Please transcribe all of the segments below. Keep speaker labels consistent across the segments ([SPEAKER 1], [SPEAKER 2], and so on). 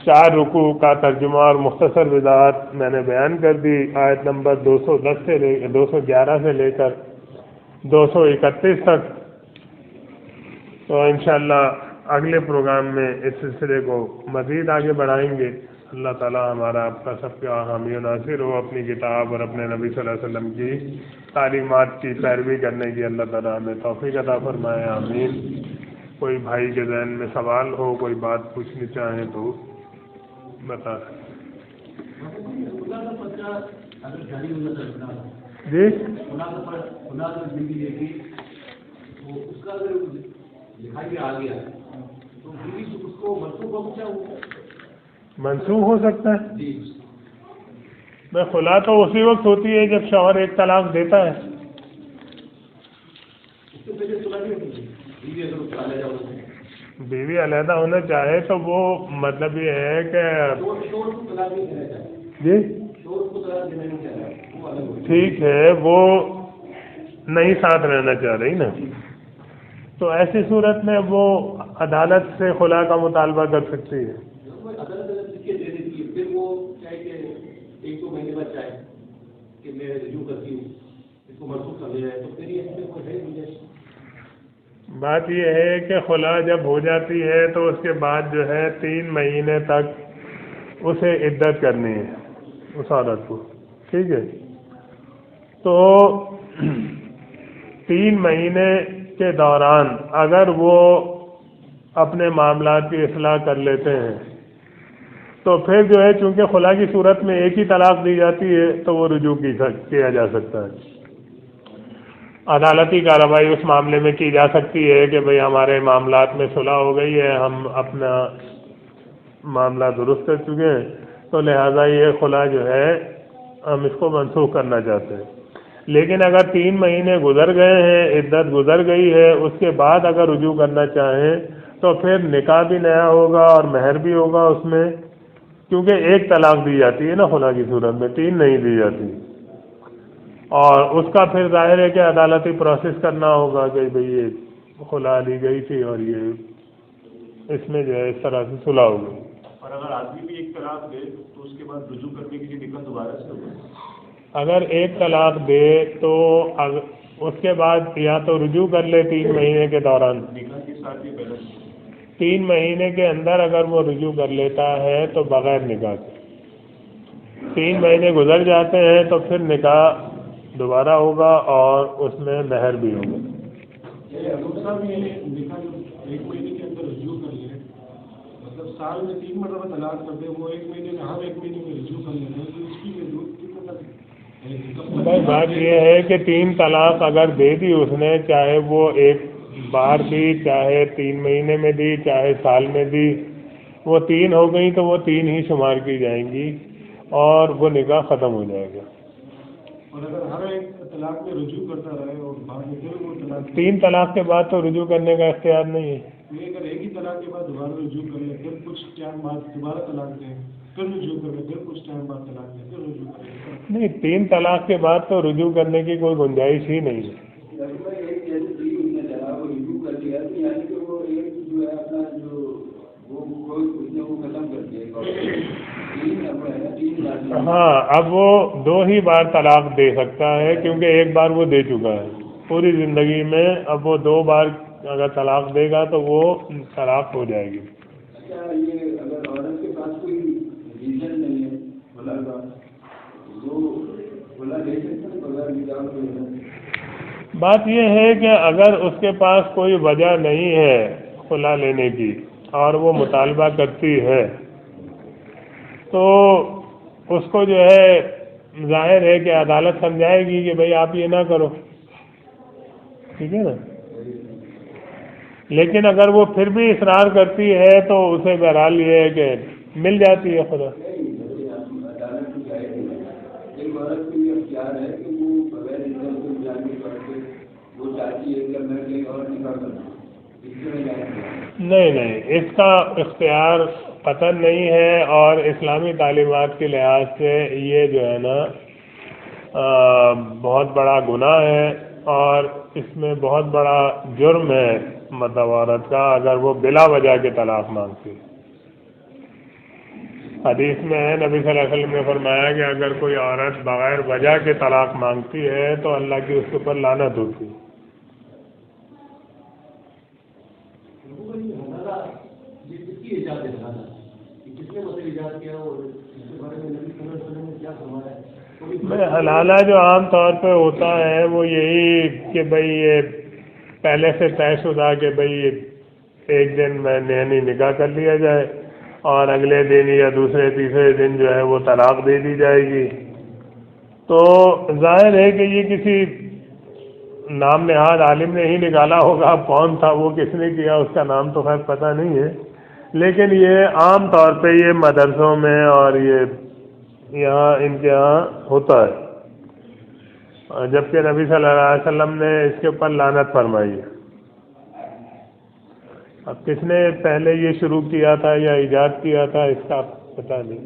[SPEAKER 1] 4 رکوع کا ترجمہ اور مختصر وضاحت میں نے بیان کر دی، آیت نمبر 211 سے لے کر 231 تک۔ تو انشاءاللہ اگلے پروگرام میں اس سلسلے کو مزید آگے بڑھائیں گے۔ اللہ تعالی ہمارا آپ کا سب کا حامی و ناصر ہو، اپنی کتاب اور اپنے نبی صلی اللہ علیہ وسلم کی تعلیمات کی پیروی کرنے کی اللہ تعالی ہمیں توفیق عطا فرمائے، آمین۔ کوئی بھائی کے ذہن میں سوال ہو، کوئی بات پوچھنی چاہیں تو بتا جی۔ منسوخ ہو سکتا ہے؟ میں خلا تو اسی وقت ہوتی ہے جب شوہر ایک طلاق دیتا ہے۔ بیوی علیحدہ ہونا چاہے تو وہ مطلب یہ ہے کہ جی ٹھیک ہے، وہ نہیں ساتھ رہنا چاہ رہی نا، تو ایسی صورت میں وہ عدالت سے خلا کا مطالبہ کر سکتی ہے۔ بات یہ ہے کہ خلا جب ہو جاتی ہے تو اس کے بعد جو ہے 3 مہینے تک اسے عدت کرنی ہے اس عورت کو، ٹھیک ہے؟ تو 3 مہینے کے دوران اگر وہ اپنے معاملات کی اصلاح کر لیتے ہیں تو پھر جو ہے چونکہ خلا کی صورت میں ایک ہی طلاق دی جاتی ہے تو وہ رجوع کیا جا سکتا ہے۔ عدالتی کارروائی اس معاملے میں کی جا سکتی ہے کہ بھئی ہمارے معاملات میں صلح ہو گئی ہے، ہم اپنا معاملہ درست کر چکے ہیں، تو لہٰذا یہ خلا جو ہے ہم اس کو منسوخ کرنا چاہتے ہیں۔ لیکن اگر 3 مہینے گزر گئے ہیں، عدت گزر گئی ہے، اس کے بعد اگر رجوع کرنا چاہیں تو پھر نکاح بھی نیا ہوگا اور مہر بھی ہوگا اس میں، کیونکہ ایک طلاق دی جاتی ہے نا خلا کی صورت میں، 3 نہیں دی جاتی، اور اس کا پھر ظاہر ہے کہ عدالتی پروسیس کرنا ہوگا کہ بھئی یہ خلا لی گئی تھی اور یہ اس میں جو ہے اس طرح سے صلح ہو گئی۔
[SPEAKER 2] اور اگر آدمی بھی ایک طلاق دے تو اس کے بعد رجوع کرنے کے لیے نکاح دوبارہ سے ہوگا؟
[SPEAKER 1] اگر ایک طلاق دے تو اس کے بعد یا تو رجوع کر لے 3 مہینے کے دوران،
[SPEAKER 2] نکاح کے ساتھ یہ پہلے
[SPEAKER 1] 3 مہینے کے اندر اگر وہ رجوع کر لیتا ہے تو بغیر نکاح کے 3 مہینے گزر جاتے ہیں تو پھر نکاح دوبارہ ہوگا اور اس میں مہر بھی ہوگا۔
[SPEAKER 2] ایک مہینے کے اندر رجوع کر لیں، مطلب سال میں 3 مرتبہ طلاق کر دیں، وہ 1 مہینے میں ہر 1 مہینے میں رجوع کر لیتے ہیں، تو اس کی
[SPEAKER 1] بھائی بات یہ ہے کہ 3 طلاق اگر دے دی اس نے، چاہے وہ ایک بار دی، چاہے 3 مہینے میں دی، چاہے سال میں دی، وہ 3 ہو گئی تو وہ 3 ہی شمار کی جائیں گی اور وہ نکاح ختم ہو جائے گا۔
[SPEAKER 2] اور اگر ہر ایک طلاق میں رجوع کرتا رہے اور بعد میں پھر وہ طلاق
[SPEAKER 1] 3 طلاق کے بعد تو رجوع کرنے کا اختیار نہیں ہے۔
[SPEAKER 2] اگر ایک ہی طلاق کے بعد دوبارہ رجوع کر لیں، پھر کچھ ٹائم بعد دوبارہ طلاق دیں، پھر رجوع کر لیں، پھر کچھ ٹائم بعد طلاق دیں، پھر رجوع کر لیں، نہیں
[SPEAKER 1] 3 طلاق کے بعد تو رجوع کرنے کی کوئی گنجائش ہی نہیں ہے۔ ہاں اب وہ 2 ہی بار طلاق دے سکتا ہے، کیونکہ ایک بار وہ دے چکا ہے پوری زندگی میں، اب وہ 2 بار اگر طلاق دے گا تو وہ طلاق ہو جائے گی۔
[SPEAKER 3] اگر عورت کے پاس کوئی ریزن نہیں ہے خلا کا، وہ خلا لے سکتا ہے بغیر نکاح؟
[SPEAKER 1] بات یہ ہے کہ اگر اس کے پاس کوئی وجہ نہیں ہے خلا لینے کی اور وہ مطالبہ کرتی ہے تو اس کو جو ہے ظاہر ہے کہ عدالت سمجھائے گی کہ بھئی آپ یہ نہ کرو، ٹھیک ہے نا۔ لیکن اگر وہ پھر بھی اصرار کرتی ہے تو اسے بہرحال یہ ہے کہ مل جاتی ہے خدا۔ نہیں اس کا اختیار قطعاً نہیں ہے، اور اسلامی تعلیمات کے لحاظ سے یہ جو ہے نا بہت بڑا گناہ ہے، اور اس میں بہت بڑا جرم ہے مطلب عورت کا اگر وہ بلا وجہ کے طلاق مانگتی ہے۔ حدیث میں ہے نبی صلی اللہ علیہ وسلم نے فرمایا کہ اگر کوئی عورت بغیر وجہ کے طلاق مانگتی ہے تو اللہ کی اس کے اوپر لعنت ہوتی ہے۔ میں حلالہ جو عام طور پہ ہوتا ہے وہ یہی کہ بھئی یہ پہلے سے طے شدہ کہ بھئی ایک دن میں نینی نکاح کر لیا جائے اور اگلے دن یا دوسرے تیسرے دن جو ہے وہ طلاق دے دی جائے گی۔ تو ظاہر ہے کہ یہ کسی نام نہاد عالم نے ہی نکالا ہوگا، اب کون تھا وہ کس نے کیا اس کا نام تو خیر پتہ نہیں ہے، لیکن یہ عام طور پہ یہ مدرسوں میں اور یہ یہاں ان کے یہاں ہوتا ہے، جبکہ نبی صلی اللہ علیہ وسلم نے اس کے اوپر لعنت فرمائی ہے۔ اب کس نے پہلے یہ شروع کیا تھا یا ایجاد کیا تھا اس کا پتہ نہیں۔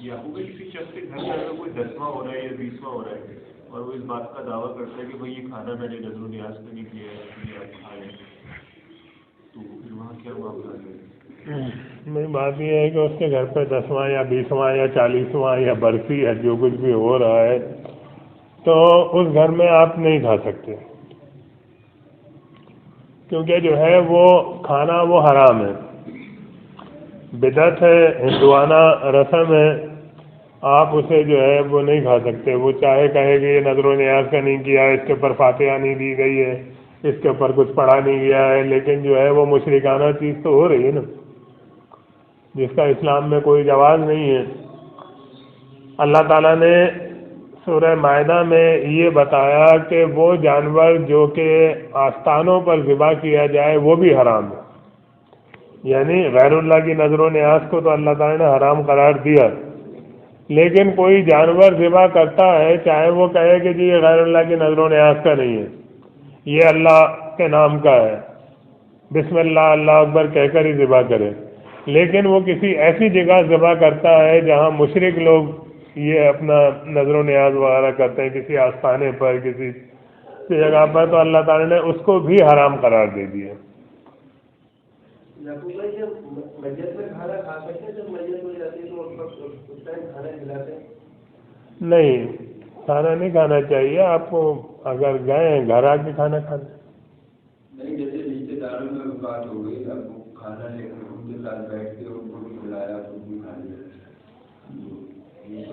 [SPEAKER 4] یعقوب کسی شخص کے گھر میں اگر کوئی 10واں ہو رہا ہے یا 20واں ہو رہا ہے اور وہ اس بات کا دعویٰ کرتا ہے کہ بھائی یہ کھانا میں نے نظر و نیاز کا نہیں کیا ہے، آپ کھا لیں، تو پھر وہاں کیا معاملہ ہے؟
[SPEAKER 1] میری بات یہ ہے کہ اس کے گھر پہ 10واں یا 20واں یا 40واں یا برسی ہے جو کچھ بھی ہو رہا ہے تو اس گھر میں آپ نہیں کھا سکتے، کیونکہ جو ہے وہ کھانا وہ حرام ہے، بدعت ہے، ہندوانہ رسم ہے، آپ اسے جو ہے وہ نہیں کھا سکتے۔ وہ چاہے کہے کہ یہ نظر و نیاز کا نہیں کیا، اس کے اوپر فاتحہ نہیں دی گئی ہے، اس کے اوپر کچھ پڑھا نہیں گیا ہے، لیکن جو ہے وہ مشرکانہ چیز تو ہو رہی ہے نا، جس کا اسلام میں کوئی جواز نہیں ہے۔ اللہ تعالیٰ نے سورہ مائدہ میں یہ بتایا کہ وہ جانور جو کہ آستانوں پر ذبح کیا جائے وہ بھی حرام ہے، یعنی غیر اللہ کی نظر و نیاز کو تو اللہ تعالیٰ نے حرام قرار دیا، لیکن کوئی جانور ذبح کرتا ہے چاہے وہ کہے کہ جی یہ غیر اللہ کی نظر و نیاز کا نہیں ہے، یہ اللہ کے نام کا ہے، بسم اللہ اللہ اکبر کہہ کر ہی ذبح کرے، لیکن وہ کسی ایسی جگہ ذبح کرتا ہے جہاں مشرک لوگ یہ اپنا نظر و نیاز وغیرہ کرتے ہیں، کسی آستانے پر کسی جگہ پر، تو اللہ تعالیٰ نے اس کو بھی حرام قرار دے دیا۔
[SPEAKER 3] یعقوب بھائی جب میت میں کھانا کھا سکتے ہیں، جب میت ہو جاتی ہے تو اس ٹائم کھانا کھلاتے ہیں؟
[SPEAKER 1] نہیں، کھانا نہیں کھانا چاہیے آپ کو، اگر گئے ہیں گھر آ کے کھانا کھانا۔
[SPEAKER 3] نہیں، جیسے رشتے داروں میں بات ہو گئی، اب وہ کھانا لے کر ان کے ساتھ بیٹھ کے ان کو بھی کھلایا، خود بھی کھا لیا۔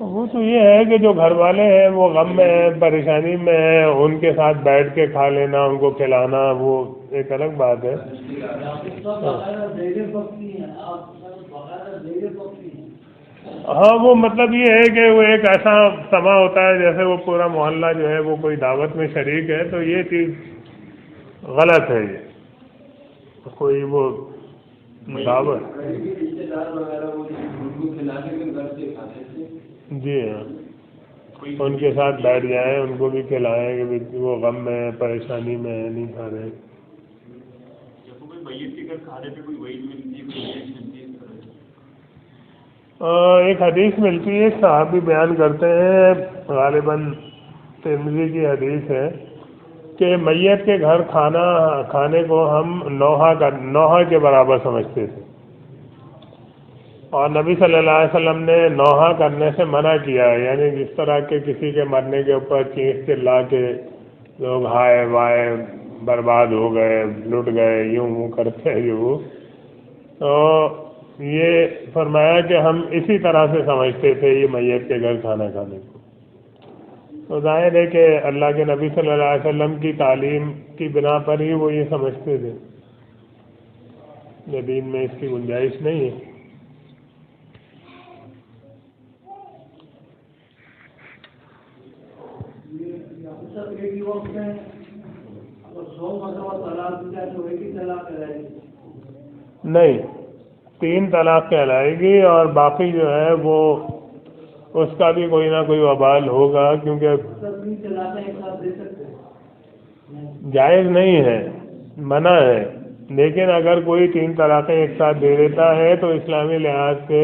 [SPEAKER 1] وہ تو یہ ہے کہ جو گھر والے ہیں وہ غم میں ہیں، پریشانی میں ہیں، ان کے ساتھ بیٹھ کے کھا لینا، ان کو کھلانا، وہ ایک الگ بات ہے۔ ہاں وہ مطلب یہ ہے کہ وہ ایک ایسا سما ہوتا ہے جیسے وہ پورا محلہ جو ہے وہ کوئی دعوت میں شریک ہے، تو یہ چیز غلط ہے، یہ کوئی وہ دعوت۔
[SPEAKER 3] رشتے دار وغیرہ وہ ان کو کھلانے کے گھر سے کھاتے تھے؟ جی ہاں،
[SPEAKER 1] ان کے ساتھ بیٹھ جائیں، ان کو بھی کھلائیں کہ وہ غم میں ہے، پریشانی میں ہے، نہیں کھا رہے۔
[SPEAKER 4] میت کے گھر کھانے پہ کوئی وعید ملتی ہے؟
[SPEAKER 1] ایک حدیث ملتی ہے، صحابی بیان کرتے ہیں، غالباً ترمذی کی حدیث ہے کہ میت کے گھر کھانے کو ہم نوحہ کے برابر سمجھتے تھے، اور نبی صلی اللہ علیہ وسلم نے نوحہ کرنے سے منع کیا ہے، یعنی جس طرح کے کسی کے مرنے کے اوپر چیخ چلا کے لوگ ہائے وائے برباد ہو گئے، لٹ گئے، یوں کرتے ہیں وہ، تو یہ فرمایا کہ ہم اسی طرح سے سمجھتے تھے یہ میت کے گھر کھانا کھانے کو۔ تو ظاہر ہے کہ اللہ کے نبی صلی اللہ علیہ وسلم کی تعلیم کی بنا پر ہی وہ یہ سمجھتے تھے، یہ دین میں اس کی گنجائش نہیں ہے۔ نہیں، 3 طلاق کہلائے گی، اور باقی جو ہے وہ اس کا بھی کوئی نہ کوئی وبال ہوگا، کیونکہ جائز نہیں ہے، منع ہے، لیکن اگر کوئی 3 طلاقیں ایک ساتھ دے دیتا ہے تو اسلامی لحاظ سے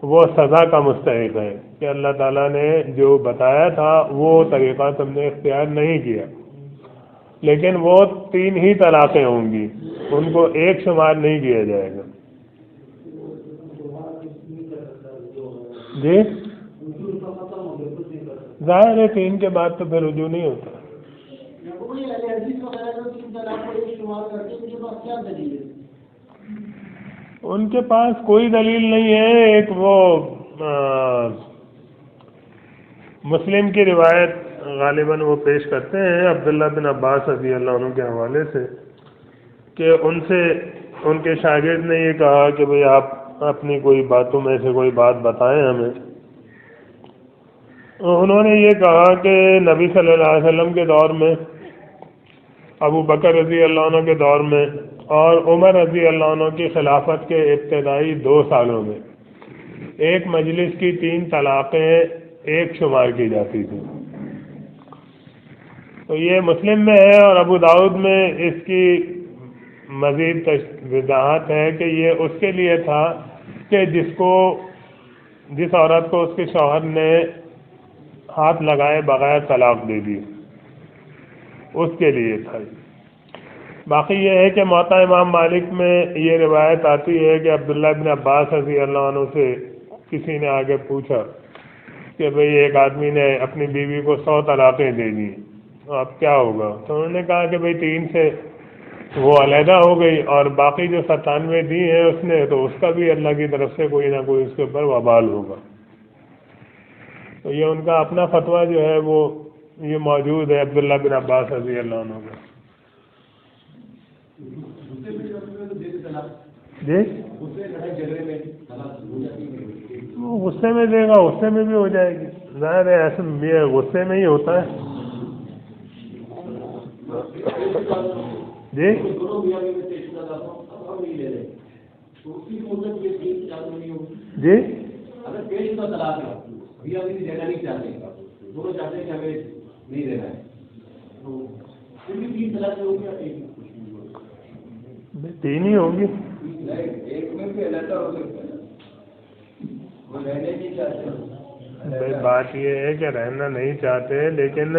[SPEAKER 1] وہ سزا کا مستحق ہے کہ اللہ تعالیٰ نے جو بتایا تھا وہ طریقہ تم نے اختیار نہیں کیا، لیکن وہ 3 ہی طلاقیں ہوں گی، ان کو ایک شمار نہیں کیا جائے گا۔ جی ظاہر ہے 3 کے بعد تو پھر رجوع نہیں ہوتا. ان کے پاس کوئی دلیل نہیں ہے. ایک وہ مسلم کی روایت غالباً وہ پیش کرتے ہیں عبداللہ بن عباس رضی اللہ عنہ کے حوالے سے کہ ان سے ان کے شاگرد نے یہ کہا کہ بھئی آپ اپنی کوئی باتوں میں سے کوئی بات بتائیں ہمیں. انہوں نے یہ کہا کہ نبی صلی اللہ علیہ وسلم کے دور میں، ابو بکر رضی اللہ عنہ کے دور میں اور عمر رضی اللہ عنہ کی خلافت کے ابتدائی 2 سالوں میں ایک مجلس کی 3 طلاقیں ایک شمار کی جاتی تھی. تو یہ مسلم میں ہے اور ابو داؤد میں اس کی مزید وضاحت ہے کہ یہ اس کے لیے تھا کہ جس عورت کو اس کے شوہر نے ہاتھ لگائے بغیر طلاق دے دی، اس کے لیے تھا. باقی یہ ہے کہ موطا امام مالک میں یہ روایت آتی ہے کہ عبداللہ بن عباس رضی اللہ عنہ سے کسی نے آگے پوچھا کہ بھئی ایک آدمی نے اپنی بیوی کو 100 طلاقیں دے دی، اب کیا ہوگا؟ تو انہوں نے کہا کہ بھئی 3 سے وہ علیحدہ ہو گئی اور باقی جو 97 دی ہیں اس نے، تو اس کا بھی اللہ کی طرف سے کوئی نہ کوئی اس کے اوپر وبال ہوگا. تو یہ ان کا اپنا فتویٰ جو ہے وہ یہ موجود ہے عبداللہ بن عباس رضی اللہ عنہ کا. جی غصے میں دے گا، غصے میں بھی ہو جائے گی. ظاہر ہے ایسے غصے میں ہی ہوتا ہے. جی جی تین ہی ہوں گی. بھائی بات یہ ہے کہ رہنا نہیں چاہتے، لیکن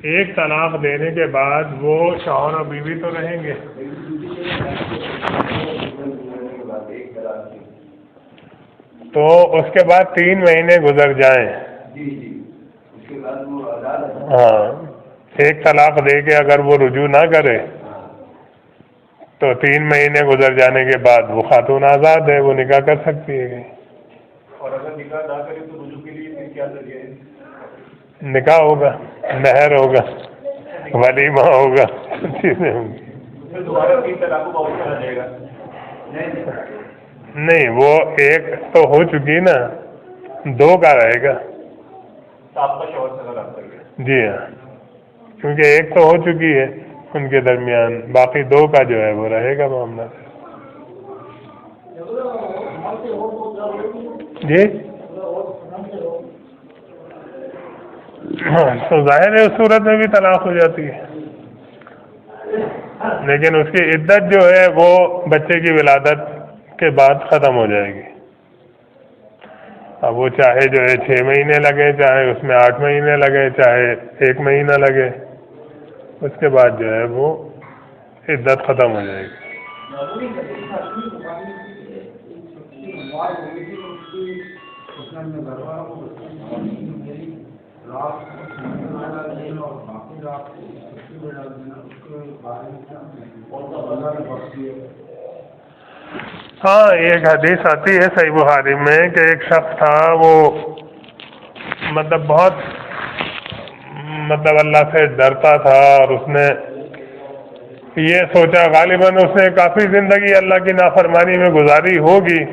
[SPEAKER 1] ایک طلاق دینے کے بعد وہ شوہر اور بیوی تو رہیں گے. تو اس کے بعد 3 مہینے گزر جائیں. ہاں، ایک طلاق دے کے اگر وہ رجوع نہ کرے تو 3 مہینے گزر جانے کے بعد وہ خاتون آزاد ہے، وہ نکاح کر سکتی ہے.
[SPEAKER 4] اور اگر نکاح نہ کرے تو رجوع کے لیے پھر کیا ذریعہ ہے؟
[SPEAKER 1] نکاح ہوگا، مہر ہوگا، ولیمہ ہوگا، چیزیں ہوں گی.
[SPEAKER 4] پھر دوبارہ 3 طلاقوں کا آپشن آ جائے گا؟
[SPEAKER 1] نہیں، وہ ایک تو ہو چکی نا، 2 کا رہے گا.
[SPEAKER 4] آپ کا شوہر سے اگر آپ کر
[SPEAKER 1] جی ہاں، کیونکہ ایک تو ہو چکی ہے ان کے درمیان، باقی 2 کا جو ہے وہ رہے گا معاملہ. جی ہاں، تو ظاہر ہے اس صورت میں بھی طلاق ہو جاتی ہے، لیکن اس کی عدت جو ہے وہ بچے کی ولادت کے بعد ختم ہو جائے گی. اب وہ چاہے جو ہے 6 مہینے لگے، چاہے اس میں 8 مہینے لگے، چاہے 1 مہینہ لگے، اس کے بعد جو ہے وہ عدت ختم ہو جائے گی. ہاں، ایک حدیث آتی ہے صحیح بخاری میں کہ ایک شخص تھا، وہ بہت اللہ سے ڈرتا تھا، اور اس نے یہ سوچا، غالباً اس نے کافی زندگی اللہ کی نافرمانی میں گزاری ہوگی،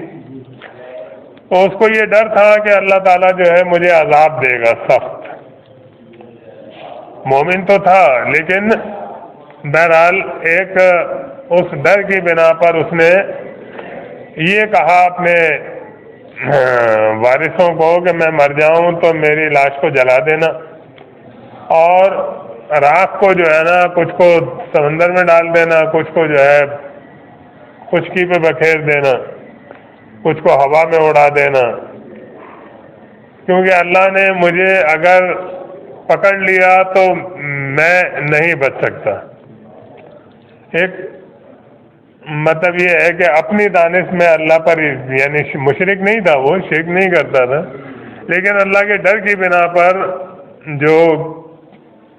[SPEAKER 1] تو اس کو یہ ڈر تھا کہ اللہ تعالیٰ جو ہے مجھے عذاب دے گا سخت. مومن تو تھا، لیکن بہرحال ایک اس ڈر کی بنا پر اس نے یہ کہا اپنے وارثوں کو کہ میں مر جاؤں تو میری لاش کو جلا دینا، اور راکھ کو جو ہے نا کچھ کو سمندر میں ڈال دینا، کچھ کو جو ہے خشکی پہ بکھیر دینا، کچھ کو ہوا میں اڑا دینا، کیونکہ اللہ نے مجھے اگر پکڑ لیا تو میں نہیں بچ سکتا. ایک مطلب یہ ہے کہ اپنی دانش میں اللہ پر، یعنی مشرک نہیں تھا، وہ شرک نہیں کرتا تھا، لیکن اللہ کے ڈر کی بنا پر جو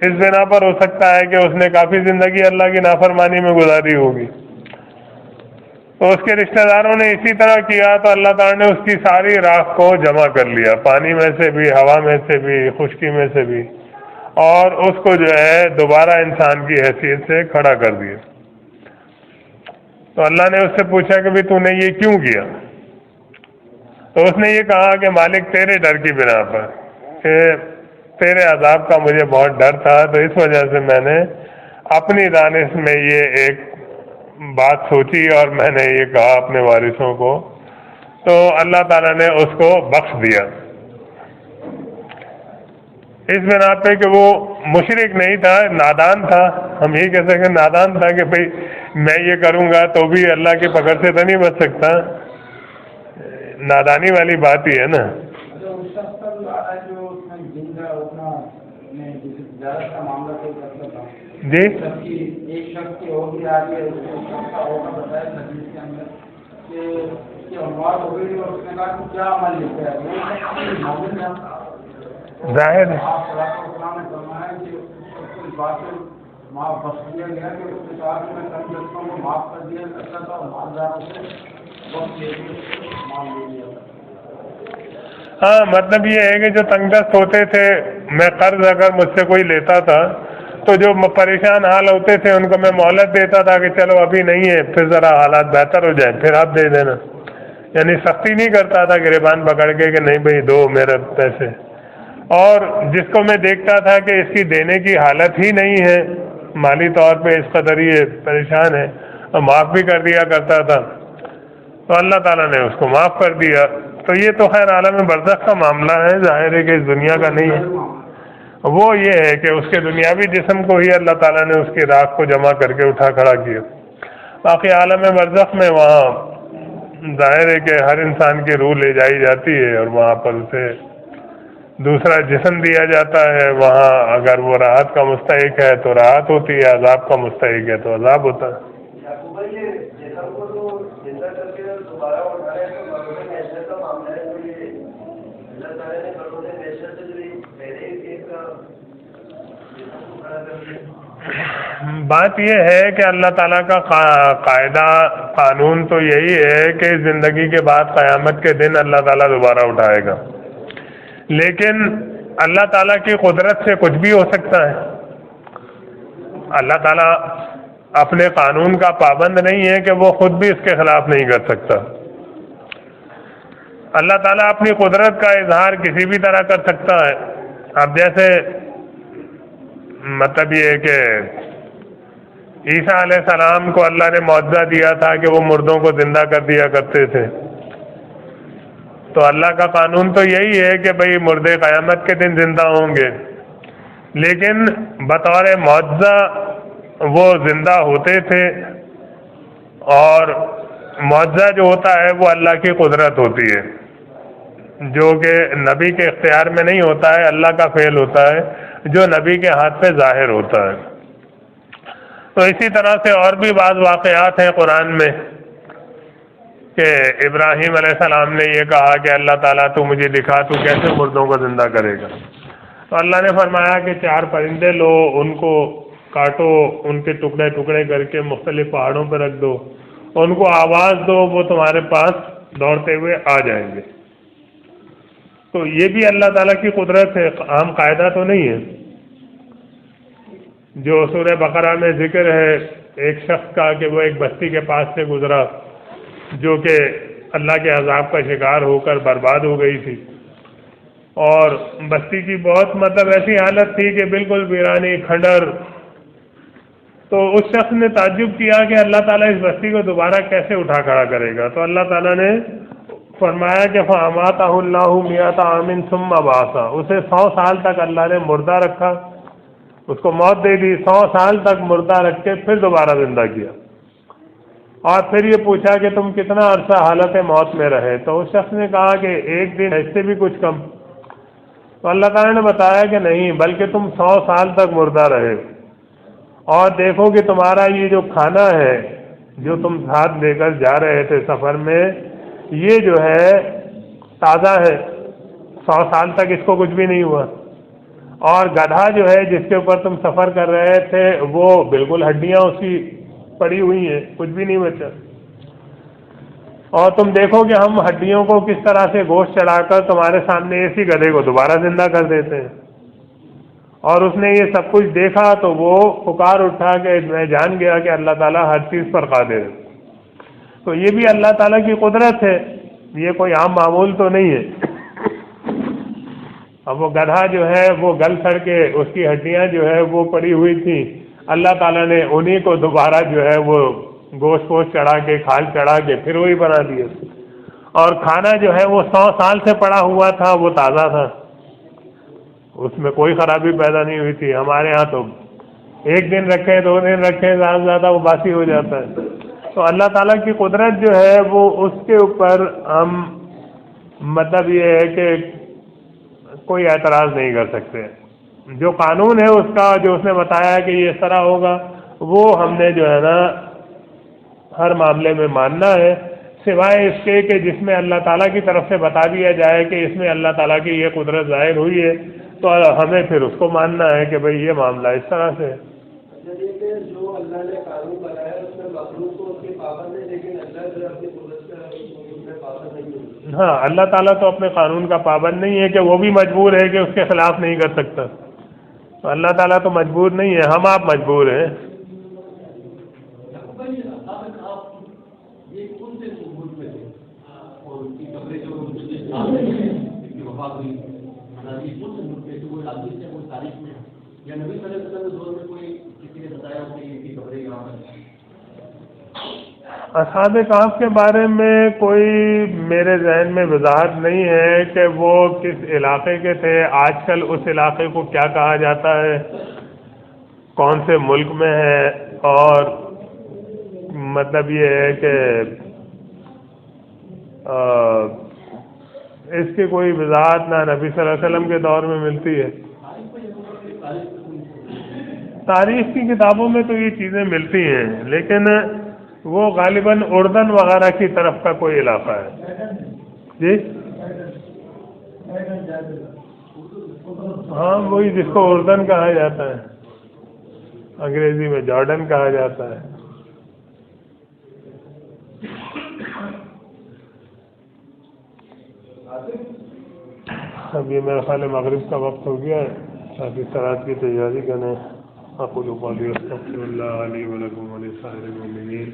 [SPEAKER 1] اس بنا پر ہو سکتا ہے کہ اس نے کافی زندگی اللہ کی نافرمانی میں گزاری ہوگی، تو اس کے رشتہ داروں نے اسی طرح کیا تو اللہ تعالیٰ نے اس کی ساری راکھ کو جمع کر لیا، پانی میں سے بھی، ہوا میں سے بھی، خشکی میں سے بھی، اور اس کو جو ہے دوبارہ انسان کی حیثیت سے کھڑا کر دیا۔ تو اللہ نے اس سے پوچھا کہ تو نے یہ کیوں کیا؟ تو اس نے یہ کہا کہ مالک تیرے ڈر کی بنا پر، کہ تیرے عذاب کا مجھے بہت ڈر تھا، تو اس وجہ سے میں نے اپنی دانش میں یہ ایک بات سوچی اور میں نے یہ کہا اپنے وارثوں کو، تو اللہ تعالیٰ نے اس کو بخش دیا اس بنا پہ کہ وہ مشرک نہیں تھا، نادان تھا، ہم یہی کہہ سکتے ہیں نادان تھا کہ بھئی میں یہ کروں گا تو بھی اللہ کی پکڑ سے تو نہیں بچ سکتا، نادانی والی بات ہی ہے نا۔ جی
[SPEAKER 3] ایک شخص کی ہوگی آگے
[SPEAKER 1] ظاہر ہے ہاں، مطلب یہ ہے کہ جو تنگ دست ہوتے تھے، میں قرض اگر مجھ سے کوئی لیتا تھا تو جو پریشان حال ہوتے تھے ان کو میں مہلت دیتا تھا کہ چلو ابھی نہیں ہے، پھر ذرا حالات بہتر ہو جائیں پھر آپ دے دینا، یعنی سختی نہیں کرتا تھا گریبان پکڑ کے کہ نہیں بھائی دو میرے پیسے، اور جس کو میں دیکھتا تھا کہ اس کی دینے کی حالت ہی نہیں ہے، مالی طور پہ اس قدر یہ پریشان ہے، اور معاف بھی کر دیا کرتا تھا، تو اللہ تعالیٰ نے اس کو معاف کر دیا۔ تو یہ تو خیر عالم برزخ کا معاملہ ہے، ظاہر ہے کہ اس دنیا کا نہیں ہے۔ وہ یہ ہے کہ اس کے دنیاوی جسم کو ہی اللہ تعالیٰ نے اس کی راکھ کو جمع کر کے اٹھا کھڑا کیا، باقی عالم برزخ میں وہاں ظاہر ہے کہ ہر انسان کی روح لے جائی جاتی ہے اور وہاں پر اسے دوسرا جسم دیا جاتا ہے، وہاں اگر وہ راحت کا مستحق ہے تو راحت ہوتی ہے، عذاب کا مستحق ہے تو عذاب ہوتا ہے۔ بات یہ ہے کہ اللہ تعالیٰ کا قاعدہ قانون تو یہی ہے کہ زندگی کے بعد قیامت کے دن اللہ تعالیٰ دوبارہ اٹھائے گا، لیکن اللہ تعالیٰ کی قدرت سے کچھ بھی ہو سکتا ہے۔ اللہ تعالیٰ اپنے قانون کا پابند نہیں ہے کہ وہ خود بھی اس کے خلاف نہیں کر سکتا۔ اللہ تعالیٰ اپنی قدرت کا اظہار کسی بھی طرح کر سکتا ہے۔ اب جیسے مطلب یہ ہے کہ عیسیٰ علیہ السلام کو اللہ نے معجزہ دیا تھا کہ وہ مردوں کو زندہ کر دیا کرتے تھے، تو اللہ کا قانون تو یہی ہے کہ بھئی مردے قیامت کے دن زندہ ہوں گے، لیکن بطور معجزہ وہ زندہ ہوتے تھے، اور معجزہ جو ہوتا ہے وہ اللہ کی قدرت ہوتی ہے، جو کہ نبی کے اختیار میں نہیں ہوتا ہے، اللہ کا فعل ہوتا ہے جو نبی کے ہاتھ پہ ظاہر ہوتا ہے۔ تو اسی طرح سے اور بھی بعض واقعات ہیں قرآن میں کہ ابراہیم علیہ السلام نے یہ کہا کہ اللہ تعالیٰ تو مجھے دکھا تو کیسے مردوں کو زندہ کرے گا، تو اللہ نے فرمایا کہ 4 پرندے لو، ان کو کاٹو، ان کے ٹکڑے ٹکڑے کر کے مختلف پہاڑوں پہ رکھ دو، ان کو آواز دو، وہ تمہارے پاس دوڑتے ہوئے آ جائیں گے۔ تو یہ بھی اللہ تعالیٰ کی قدرت ہے، عام قاعدہ تو نہیں ہے۔ جو سورہ بقرہ میں ذکر ہے ایک شخص کا کہ وہ ایک بستی کے پاس سے گزرا جو کہ اللہ کے عذاب کا شکار ہو کر برباد ہو گئی تھی، اور بستی کی بہت مطلب ایسی حالت تھی کہ بالکل ویرانی کھنڈر۔ تو اس شخص نے تعجب کیا کہ اللہ تعالیٰ اس بستی کو دوبارہ کیسے اٹھا کھڑا کرے گا، تو اللہ تعالیٰ نے فرمایا کہ فَأَمَاتَهُ اللَّهُ مِائَةَ عَامٍ ثُمَّ بَعَثَهُ، اسے 100 سال تک اللہ نے مردہ رکھا، اس کو موت دے دی، 100 سال تک مردہ رکھ کے پھر دوبارہ زندہ کیا، اور پھر یہ پوچھا کہ تم کتنا عرصہ حالت موت میں رہے، تو اس شخص نے کہا کہ 1 دن، اس سے بھی کچھ کم۔ تو اللہ تعالیٰ نے بتایا کہ نہیں، بلکہ تم 100 سال تک مردہ رہے، اور دیکھو کہ تمہارا یہ جو کھانا ہے جو تم ساتھ لے کر جا رہے تھے سفر میں، یہ جو ہے تازہ ہے، 100 سال تک اس کو کچھ بھی نہیں ہوا. اور گدھا جو ہے جس کے اوپر تم سفر کر رہے تھے وہ بالکل ہڈیاں اس کی پڑی ہوئی ہیں, کچھ بھی نہیں بچا. اور تم دیکھو کہ ہم ہڈیوں کو کس طرح سے گوشت چڑھا کر تمہارے سامنے اسی گدھے کو دوبارہ زندہ کر دیتے ہیں. اور اس نے یہ سب کچھ دیکھا تو وہ پکار اٹھا کہ میں جان گیا کہ اللہ تعالیٰ ہر چیز پر قادر ہے. تو یہ بھی اللہ تعالیٰ کی قدرت ہے, یہ کوئی عام معمول تو نہیں ہے. اب وہ گدھا جو ہے وہ گل سڑ کے اس کی ہڈیاں جو ہے وہ پڑی ہوئی تھیں, اللہ تعالیٰ نے انہی کو دوبارہ جو ہے وہ گوشت ووشت چڑھا کے کھال چڑھا کے پھر وہی بنا دیے. اور کھانا جو ہے وہ 100 سال سے پڑا ہوا تھا, وہ تازہ تھا, اس میں کوئی خرابی پیدا نہیں ہوئی تھی. ہمارے ہاں تو 1 دن رکھیں 2 دن رکھیں زیادہ سے زیادہ وہ باسی ہو جاتا ہے. تو اللہ تعالیٰ کی قدرت جو ہے وہ اس کے اوپر ہم مطلب یہ ہے کہ کوئی اعتراض نہیں کر سکتے. جو قانون ہے اس کا, جو اس نے بتایا کہ یہ اس طرح ہوگا, وہ ہم نے جو ہے نا ہر معاملے میں ماننا ہے, سوائے اس کے کہ جس میں اللہ تعالیٰ کی طرف سے بتا دیا جائے کہ اس میں اللہ تعالیٰ کی یہ قدرت ظاہر ہوئی ہے تو ہمیں پھر اس کو ماننا ہے کہ بھئی یہ معاملہ اس طرح سے ہے.
[SPEAKER 3] جو اللہ نے قانون بنایا اس میں مخلوق کو اس کے پابند ہے, لیکن اللہ جو اپنی قدرت سے پابند نہیں ہے.
[SPEAKER 1] ہاں, اللہ تعالیٰ تو اپنے قانون کا پابند نہیں ہے کہ وہ بھی مجبور ہے کہ اس کے خلاف نہیں کر سکتا. تو اللہ تعالیٰ تو مجبور نہیں ہے, ہم آپ مجبور ہیں. اصحاب کہف کے بارے میں کوئی میرے ذہن میں وضاحت نہیں ہے کہ وہ کس علاقے کے تھے. آج کل اس علاقے کو کیا کہا جاتا ہے, کون سے ملک میں ہے, اور مطلب یہ ہے کہ اس کی کوئی وضاحت نہ نبی صلی اللہ علیہ وسلم کے دور میں ملتی ہے. تاریخ کی کتابوں میں تو یہ چیزیں ملتی ہیں, لیکن وہ غالباً اردن وغیرہ کی طرف کا کوئی علاقہ ہے. جی ہاں, وہی جس کو اردن کہا جاتا ہے, انگریزی میں جارڈن کہا جاتا ہے. اب یہ میرا خیال مغرب کا وقت ہو گیا ہے, تاکہ صلاۃ کی تیاری کریں. اقول قولی استغفر اللہ علی ولکم ولسائر المؤمنین.